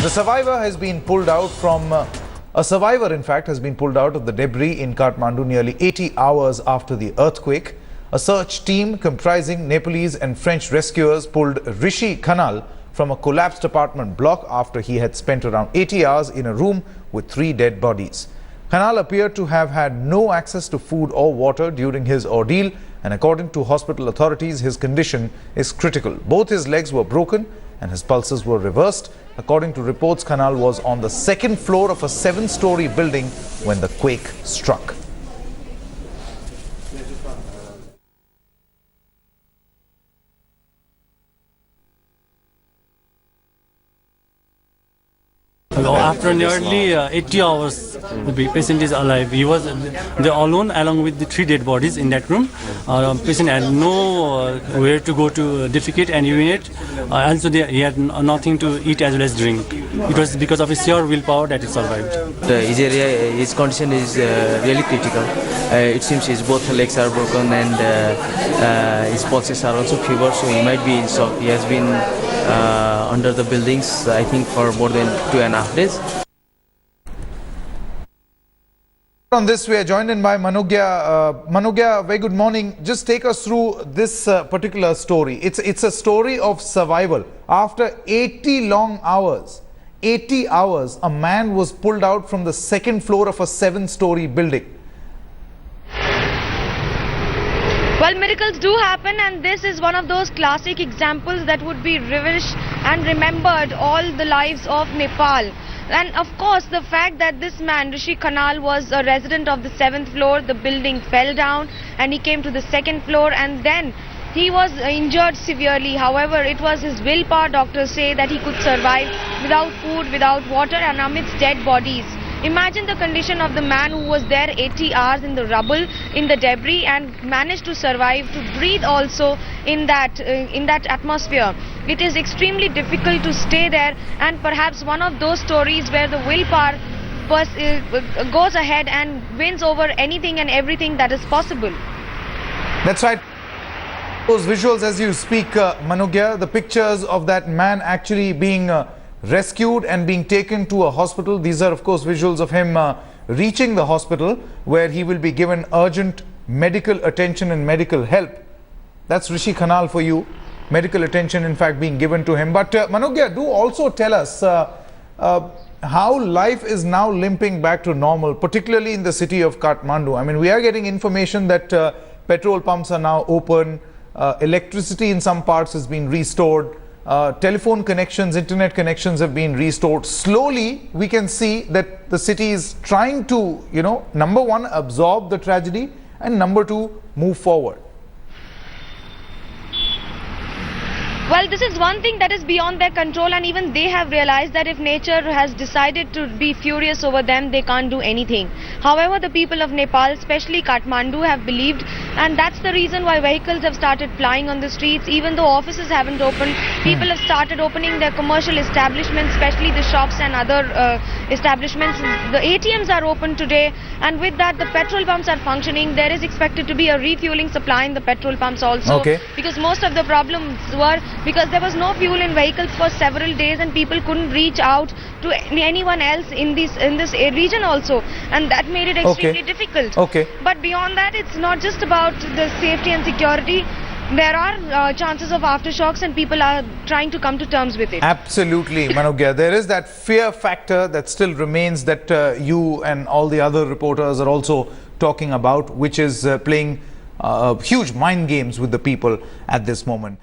The survivor has been pulled out from a survivor, in fact, has been pulled out of the debris in Kathmandu nearly 80 hours after the earthquake. A search team comprising Nepalese and French rescuers pulled Rishi Khanal from a collapsed apartment block after he had spent around 80 hours in a room with 3 dead bodies. Khanal appeared to have had no access to food or water during his ordeal, and according to hospital authorities, his condition is critical. Both his legs were broken and his pulses were reversed. According to reports, Khanal was on the 2nd floor of a 7-story building when the quake struck. After nearly 80 hours, the patient is alive. He was alone along with the 3 dead bodies in that room. Patient had no where to go to defecate and urinate. Also, he had nothing to eat as well as drink. It was because of his sheer willpower that he survived. His condition is really critical. It seems his both legs are broken and his pulses are also fever, so he might be in shock. He has been under the buildings, I think, for more than 2.5 days. On this, we are joined in by Manogya. Manogya, very good morning. Just take us through this particular story. It's a story of survival. After 80 long hours, 80 hours, a man was pulled out from the 2nd floor of a 7-story building. Well, miracles do happen, and this is one of those classic examples that would be revered and remembered all the lives of Nepal. And of course, the fact that this man, Rishi Khanal, was a resident of the 7th floor, the building fell down and he came to the 2nd floor and then he was injured severely. However, it was his willpower, doctors say, that he could survive without food, without water and amidst dead bodies. Imagine the condition of the man who was there 80 hours in the rubble, in the debris, and managed to survive, to breathe also in that atmosphere. It is extremely difficult to stay there, and perhaps one of those stories where the willpower goes ahead and wins over anything and everything that is possible. That's right. Those visuals as you speak, Manogya, the pictures of that man actually being rescued and being taken to a hospital. These are, of course, visuals of him reaching the hospital where he will be given urgent medical attention and medical help. That's Rishi Khanal for you. Medical attention, in fact, being given to him. But Manogya, do also tell us how life is now limping back to normal, particularly in the city of Kathmandu. I mean, we are getting information that petrol pumps are now open, electricity in some parts has been restored. Telephone connections, internet connections have been restored. Slowly, we can see that the city is trying to, number one, absorb the tragedy, and number 2, move forward. Well, this is one thing that is beyond their control, and even they have realized that if nature has decided to be furious over them, they can't do anything. However, the people of Nepal, especially Kathmandu, have believed, and that's the reason why vehicles have started flying on the streets. Even though offices haven't opened, people have started opening their commercial establishments, especially the shops and other establishments. The ATMs are open today, and with that, the petrol pumps are functioning. There is expected to be a refueling supply in the petrol pumps also, because most of the problems were because there was no fuel in vehicles for several days and people couldn't reach out to anyone else in this region also, and that made it extremely difficult. But beyond that, it's not just about the safety and security. There are chances of aftershocks, and people are trying to come to terms with it. Absolutely, Manogya. There is that fear factor that still remains that you and all the other reporters are also talking about, which is playing huge mind games with the people at this moment.